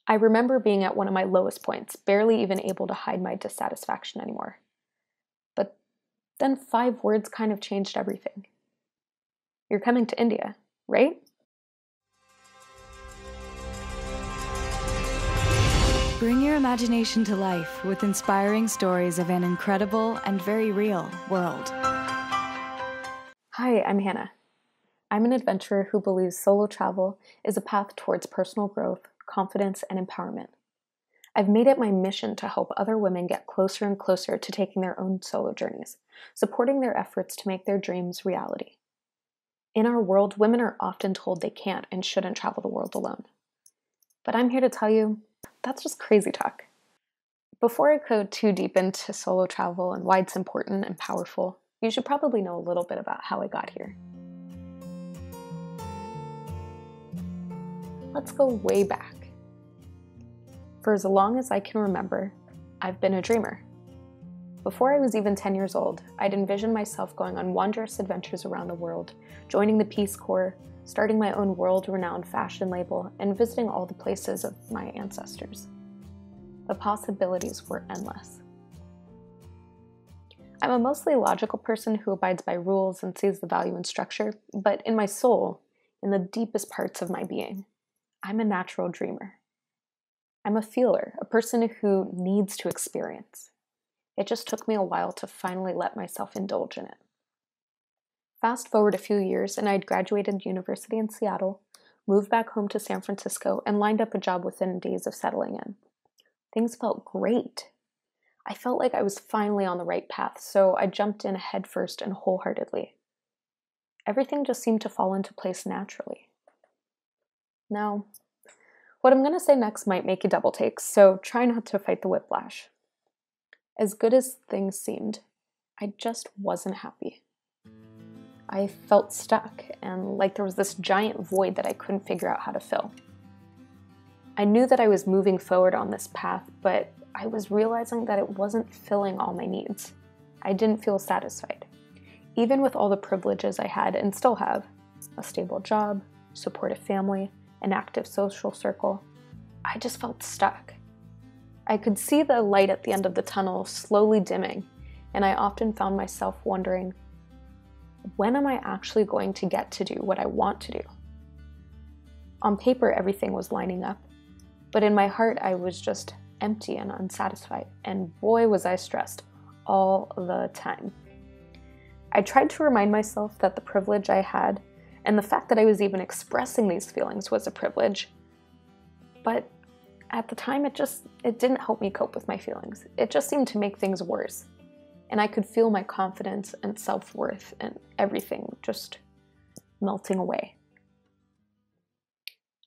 I remember being at one of my lowest points, barely even able to hide my dissatisfaction anymore. But then 5 words kind of changed everything. You're coming to India, right? Bring your imagination to life with inspiring stories of an incredible and very real world. Hi, I'm Hannah. I'm an adventurer who believes solo travel is a path towards personal growth, confidence, and empowerment. I've made it my mission to help other women get closer and closer to taking their own solo journeys, supporting their efforts to make their dreams reality. In our world, women are often told they can't and shouldn't travel the world alone. But I'm here to tell you, that's just crazy talk. Before I go too deep into solo travel and why it's important and powerful, you should probably know a little bit about how I got here. Let's go way back. For as long as I can remember, I've been a dreamer. Before I was even 10 years old, I'd envisioned myself going on wondrous adventures around the world, joining the Peace Corps, starting my own world-renowned fashion label, and visiting all the places of my ancestors. The possibilities were endless. I'm a mostly logical person who abides by rules and sees the value in structure, but in my soul, in the deepest parts of my being, I'm a natural dreamer. I'm a feeler, a person who needs to experience. It just took me a while to finally let myself indulge in it. Fast forward a few years, and I'd graduated university in Seattle, moved back home to San Francisco, and lined up a job within days of settling in. Things felt great. I felt like I was finally on the right path, so I jumped in headfirst and wholeheartedly. Everything just seemed to fall into place naturally. Now, what I'm going to say next might make you double take, so try not to fight the whiplash. As good as things seemed, I just wasn't happy. I felt stuck, and like there was this giant void that I couldn't figure out how to fill. I knew that I was moving forward on this path, but I was realizing that it wasn't filling all my needs. I didn't feel satisfied. Even with all the privileges I had and still have, a stable job, supportive family, an active social circle, I just felt stuck. I could see the light at the end of the tunnel slowly dimming, and I often found myself wondering, when am I actually going to get to do what I want to do? On paper, everything was lining up, but in my heart, I was just empty and unsatisfied, and boy, was I stressed all the time. I tried to remind myself that the privilege I had and the fact that I was even expressing these feelings was a privilege, but at the time, it didn't help me cope with my feelings. It just seemed to make things worse. And I could feel my confidence and self-worth and everything just melting away.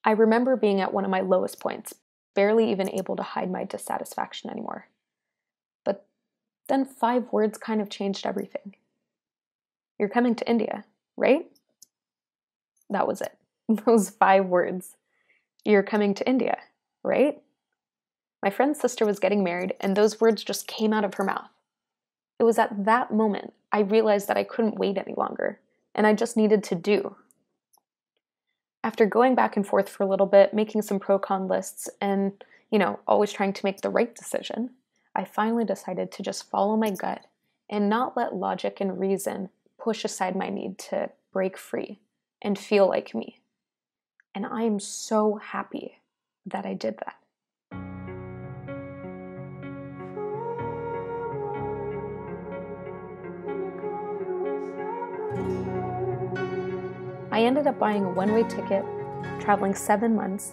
I remember being at one of my lowest points, barely even able to hide my dissatisfaction anymore. But then 5 words kind of changed everything. You're coming to India, right? That was it. Those 5 words. You're coming to India, right? My friend's sister was getting married, and those words just came out of her mouth. It was at that moment I realized that I couldn't wait any longer, and I just needed to do. After going back and forth for a little bit, making some pro-con lists, and, always trying to make the right decision, I finally decided to just follow my gut and not let logic and reason push aside my need to break free and feel like me. And I am so happy that I did that. I ended up buying a one-way ticket, traveling 7 months,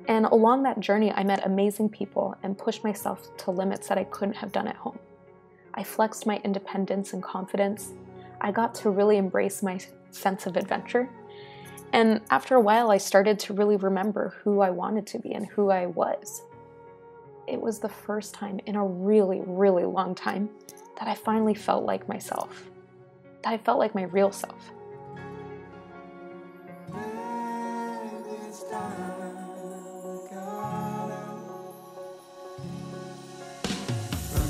and along that journey I met amazing people and pushed myself to limits that I couldn't have done at home. I flexed my independence and confidence. I got to really embrace my sense of adventure. And after a while, I started to really remember who I wanted to be and who I was. It was the first time in a really, really long time that I finally felt like myself, that I felt like my real self.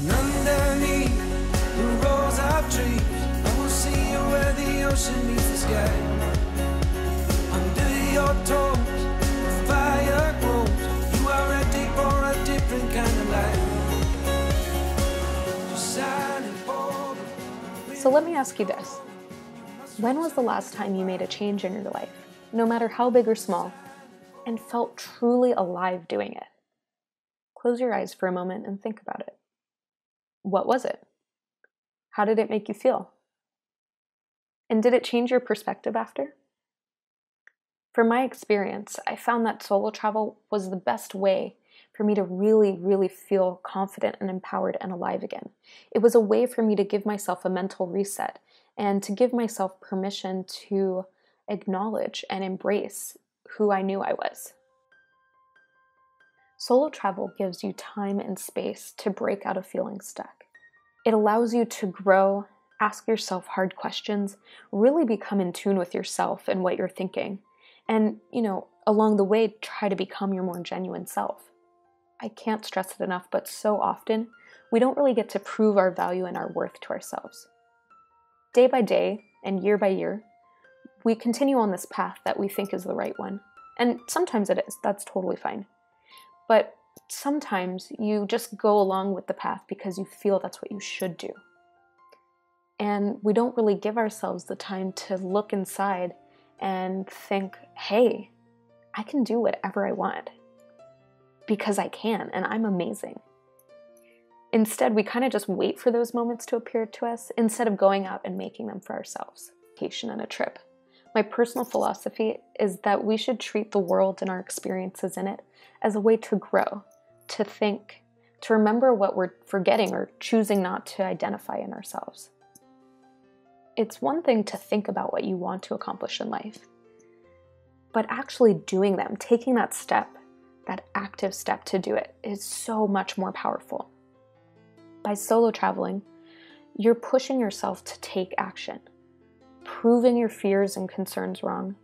Underneath the rows of trees, I will see you where the ocean meets the sky. Under your toes, the fire grows. You are ready. So let me ask you this. When was the last time you made a change in your life, no matter how big or small, and felt truly alive doing it? Close your eyes for a moment and think about it. What was it? How did it make you feel? And did it change your perspective after? From my experience, I found that solo travel was the best way for me to really, really feel confident and empowered and alive again. It was a way for me to give myself a mental reset and to give myself permission to acknowledge and embrace who I knew I was. Solo travel gives you time and space to break out of feeling stuck. It allows you to grow, ask yourself hard questions, really become in tune with yourself and what you're thinking. And, along the way, try to become your more genuine self. I can't stress it enough, but so often, we don't really get to prove our value and our worth to ourselves. Day by day and year by year, we continue on this path that we think is the right one. And sometimes it is. That's totally fine. But sometimes you just go along with the path because you feel that's what you should do. And we don't really give ourselves the time to look inside and think, hey, I can do whatever I want because I can, and I'm amazing. Instead, we kind of just wait for those moments to appear to us instead of going out and making them for ourselves. Vacation and a trip. My personal philosophy is that we should treat the world and our experiences in it as a way to grow, to think, to remember what we're forgetting or choosing not to identify in ourselves. It's one thing to think about what you want to accomplish in life, but actually doing them, taking that step, that active step to do it, is so much more powerful. By solo traveling, you're pushing yourself to take action, proving your fears and concerns wrong,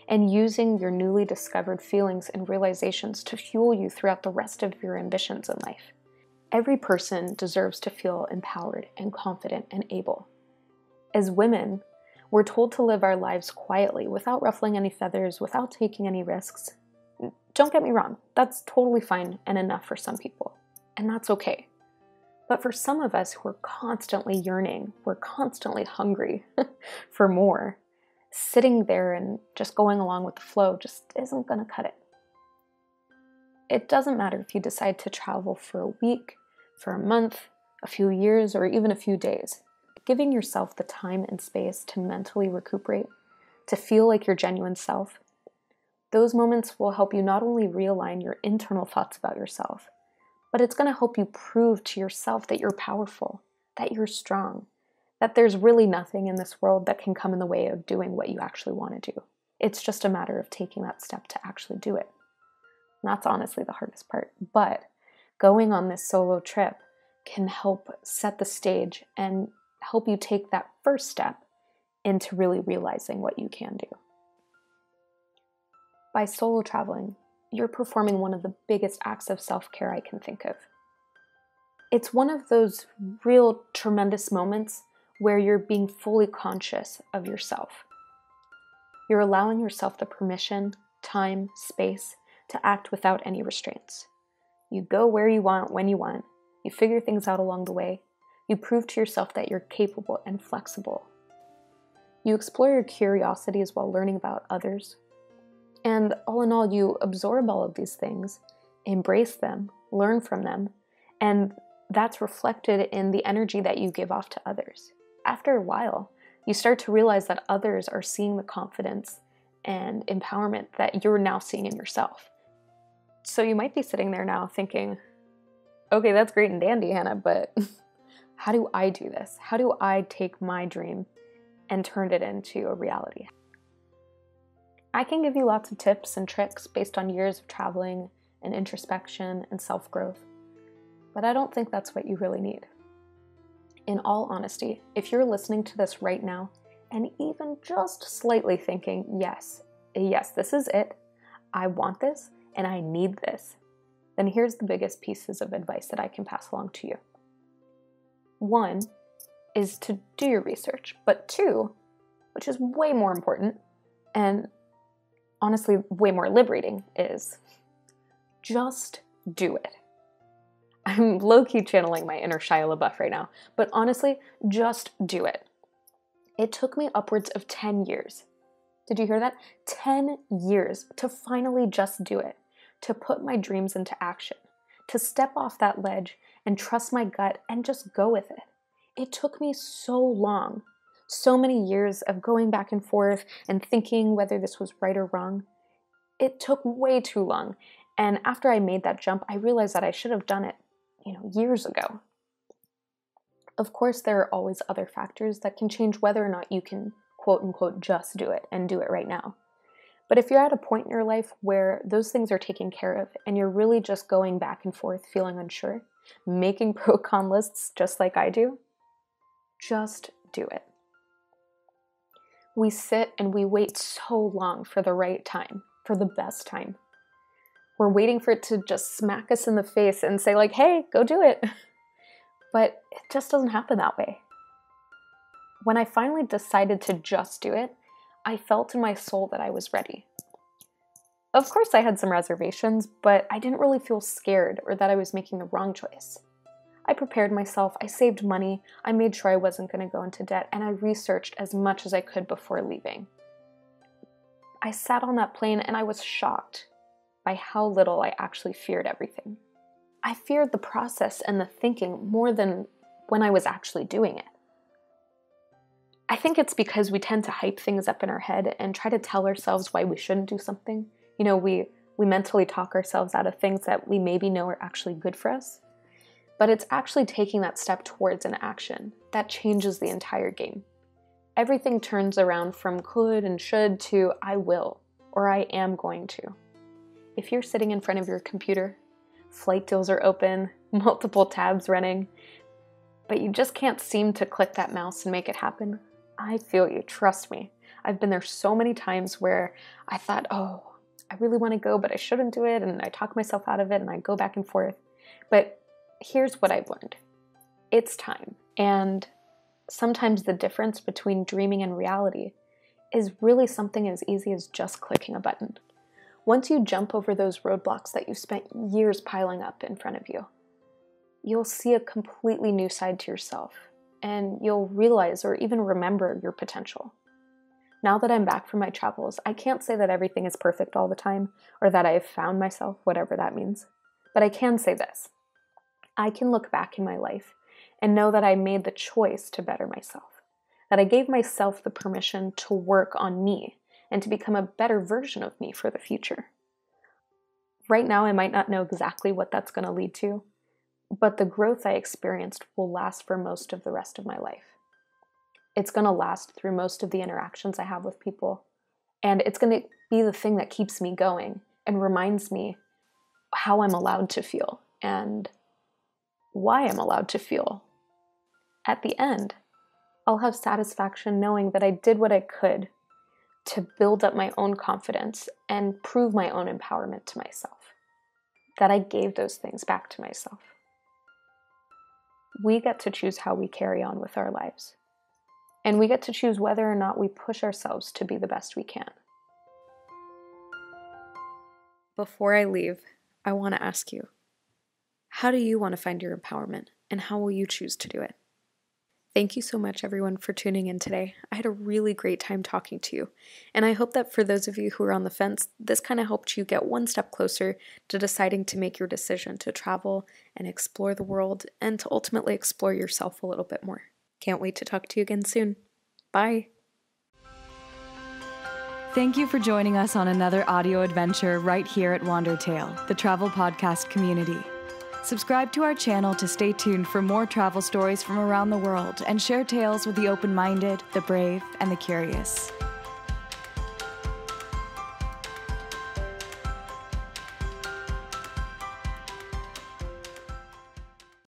and using your newly discovered feelings and realizations to fuel you throughout the rest of your ambitions in life. Every person deserves to feel empowered and confident and able. As women, we're told to live our lives quietly, without ruffling any feathers, without taking any risks. Don't get me wrong, that's totally fine and enough for some people, and that's okay. But for some of us who are constantly yearning, we're constantly hungry for more, sitting there and just going along with the flow just isn't going to cut it. It doesn't matter if you decide to travel for a week, for a month, a few years, or even a few days. Giving yourself the time and space to mentally recuperate, to feel like your genuine self, those moments will help you not only realign your internal thoughts about yourself, but it's going to help you prove to yourself that you're powerful, that you're strong, that there's really nothing in this world that can come in the way of doing what you actually want to do. It's just a matter of taking that step to actually do it. And that's honestly the hardest part. But going on this solo trip can help set the stage and help you take that first step into really realizing what you can do. By solo traveling, you're performing one of the biggest acts of self-care I can think of. It's one of those real tremendous moments where you're being fully conscious of yourself. You're allowing yourself the permission, time, space to act without any restraints. You go where you want, when you want. You figure things out along the way. You prove to yourself that you're capable and flexible. You explore your curiosities while learning about others. And all in all, you absorb all of these things, embrace them, learn from them, and that's reflected in the energy that you give off to others. After a while, you start to realize that others are seeing the confidence and empowerment that you're now seeing in yourself. So you might be sitting there now thinking, okay, that's great and dandy, Hannah, but how do I do this? How do I take my dream and turn it into a reality? I can give you lots of tips and tricks based on years of traveling and introspection and self-growth, but I don't think that's what you really need. In all honesty, if you're listening to this right now and even just slightly thinking, yes, this is it, I want this and I need this, then here's the biggest pieces of advice that I can pass along to you. 1 is to do your research, but 2, which is way more important and honestly way more liberating, is just do it. I'm low-key channeling my inner Shia LaBeouf right now, but honestly, just do it. It took me upwards of 10 years. Did you hear that? 10 years to finally just do it, to put my dreams into action, to step off that ledge and trust my gut and just go with it. It took me so long, so many years of going back and forth and thinking whether this was right or wrong. It took way too long. And after I made that jump, I realized that I should have done it, years ago. Of course, there are always other factors that can change whether or not you can, quote unquote, just do it and do it right now. But if you're at a point in your life where those things are taken care of and you're really just going back and forth feeling unsure, making pro-con lists just like I do, just do it. We sit and we wait so long for the right time, for the best time. We're waiting for it to just smack us in the face and say like, hey, go do it. But it just doesn't happen that way. When I finally decided to just do it, I felt in my soul that I was ready. Of course, I had some reservations, but I didn't really feel scared or that I was making the wrong choice. I prepared myself, I saved money, I made sure I wasn't going to go into debt, and I researched as much as I could before leaving. I sat on that plane and I was shocked by how little I actually feared everything. I feared the process and the thinking more than when I was actually doing it. I think it's because we tend to hype things up in our head and try to tell ourselves why we shouldn't do something. We mentally talk ourselves out of things that we maybe know are actually good for us. But it's actually taking that step towards an action that changes the entire game. Everything turns around from could and should to I will, or I am going to. If you're sitting in front of your computer, flight deals are open, multiple tabs running, but you just can't seem to click that mouse and make it happen, I feel you, trust me. I've been there so many times where I thought, oh, I really want to go, but I shouldn't do it, and I talk myself out of it, and I go back and forth. But here's what I've learned. It's time. And sometimes the difference between dreaming and reality is really something as easy as just clicking a button. Once you jump over those roadblocks that you spent years piling up in front of you, you'll see a completely new side to yourself, and you'll realize or even remember your potential. Now that I'm back from my travels, I can't say that everything is perfect all the time, or that I've found myself, whatever that means. But I can say this. I can look back in my life and know that I made the choice to better myself, that I gave myself the permission to work on me and to become a better version of me for the future. Right now, I might not know exactly what that's going to lead to, but the growth I experienced will last for most of the rest of my life. It's going to last through most of the interactions I have with people, and it's going to be the thing that keeps me going and reminds me how I'm allowed to feel and why I'm allowed to feel. At the end, I'll have satisfaction knowing that I did what I could to build up my own confidence and prove my own empowerment to myself, that I gave those things back to myself. We get to choose how we carry on with our lives, and we get to choose whether or not we push ourselves to be the best we can. Before I leave, I want to ask you, how do you want to find your empowerment, and how will you choose to do it? Thank you so much, everyone, for tuning in today. I had a really great time talking to you, and I hope that for those of you who are on the fence, this kind of helped you get one step closer to deciding to make your decision to travel and explore the world and to ultimately explore yourself a little bit more. Can't wait to talk to you again soon. Bye. Thank you for joining us on another audio adventure right here at Wandertale, the travel podcast community. Subscribe to our channel to stay tuned for more travel stories from around the world and share tales with the open-minded, the brave, and the curious.